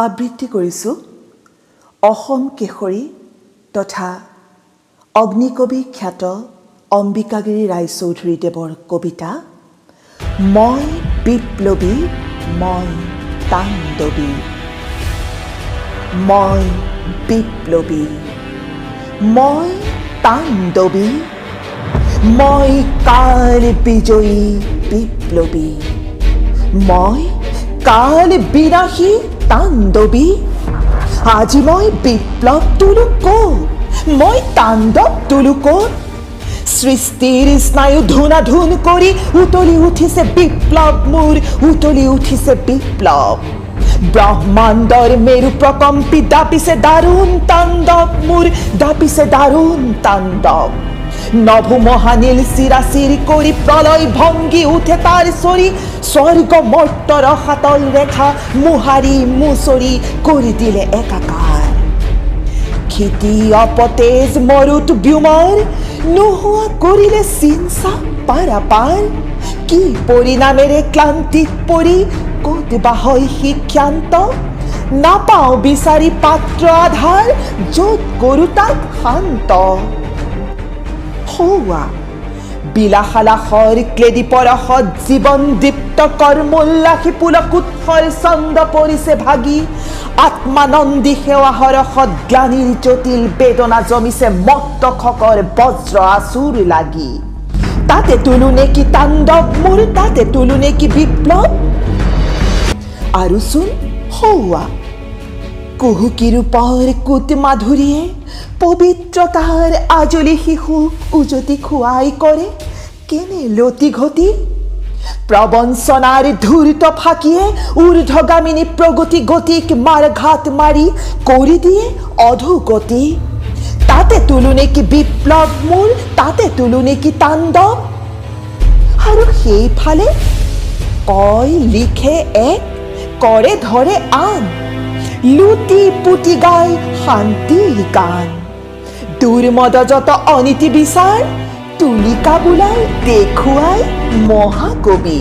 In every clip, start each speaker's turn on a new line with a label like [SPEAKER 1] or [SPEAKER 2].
[SPEAKER 1] আবৃত্তি কৰিছোঁ অসম কেশৰী তথা অগ্নিকবি খ্যাত অম্বিকাগিৰি ৰায়চৌধুৰী দেৱৰ কবিতা মই বিপ্লবী মই তাণ্ডৱী। মই বিপ্লবী মই তাণ্ডৱী মই কাল বিজয়ী বিপ্লবী। মই কাল বিনাশী তাণ্ডৱী। আজি মই বিপ্লৱ তোলো ক'ত, মই তাণ্ডৱ তোলো ক'ত। সৃষ্টিৰ স্নায়ু ধুনাধুন কৰি উতলি উঠিছে বিপ্লৱ মোৰ, উতলি উঠিছে বিপ্লৱ। ব্ৰহ্মাণ্ডৰ মেৰু প্ৰকম্পি দাপিছে দাৰুণ তাণ্ডৱ মোৰ, দাপিছে দাৰুণ তাণ্ডৱ। নভ মহানীল চিৰাচিৰ কৰি প্ৰলয় ভংগী উঠে তাৰ চৰি, স্বৰ্গ মৰ্তৰ সাতল ৰেখা মোহাৰি মুচৰি কৰি দিলে একাকাৰ। খেতি অপতেজ মৰুত ব্যোমৰ নোহোৱা কৰিলে চিনচা পাৰাপাৰ। কি পৰিণামেৰে ক্লান্তিত পৰি ক'ত বা হয় শিক্ষান্ত, নাপাওঁ বিচাৰি পাত্ৰ আধাৰ য'ত কৰো তাক শান্ত। হৌৱা বিলাসালাসৰ ক্লেদি পৰশত জীৱন দীপ্ত কৰ্মোল্লাসী পুলকোৎসৰ ছন্দ পৰিছে ভাগি। আত্মানন্দী সেৱা হৰসত গ্লানিৰ জটিল বেদনা জমিছে মত্ত খকৰ বজ্ৰ আচুৰ লাগি। তাতে তোলো নেকি তাণ্ডৱ মোৰ, তাতে তোলো নেকি বিপ্লৱ। আৰু চোন হৌৱা কুহুকী ৰূপৰ কুট মাধুৰীয়ে পবিত্ৰতাৰ আজলি শিশু উজতি খুৱাই কৰে কেনে লতি ঘটি। প্ৰবঞ্চনাৰ ধূৰ্ত ফাঁকিয়ে ঊৰ্ধ্বগামিনী প্ৰগতি গতিক মাৰঘাট মাৰি কৰি দিয়ে অধোগতি। তাতে তোলো নেকি বিপ্লৱ মোৰ, তাতে তোলো নেকি তাণ্ডৱ। আৰু সেইফালে কয় লিখে এক কৰে ধৰে আন, লুটি পুতি গাই শান্তিৰ গান। দুৰ্মদজত অনীতি বিচাৰ তুলিকা বোলাই দেখুৱাই মহাকবি।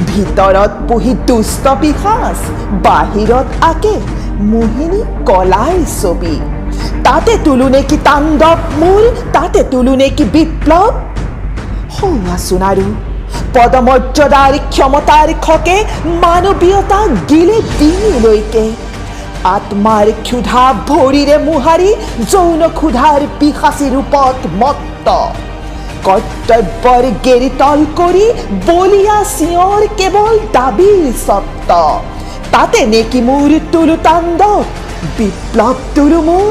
[SPEAKER 1] ভিতৰত পুহি দুষ্ট পিশাচ বাহিৰত আঁকে মোহিনী কলাৰ ছবি। তাতে তোলো নেকি তাণ্ডৱ মোৰ, তাতে তোলো নেকি বিপ্লৱ। হৌৱাচোন আৰু পদমৰ্যাদাৰ ক্ষমতাৰ খকে মানৱীয়তা গিলে ডিঙিলৈকে। আত্মাৰ ক্ষুধা ভৰিৰে মোহাৰি যৌন ক্ষুধাৰ পিশাচী ৰূপত মত্ত। কৰ্তব্যৰ গেৰিতল কৰি বলিয়া চিঞৰ কেৱল দাবীৰ স্বত্ব। তাতে নেকি মোৰ তোলো তাণ্ডৱ, বিপ্লৱ তোলো মোৰ।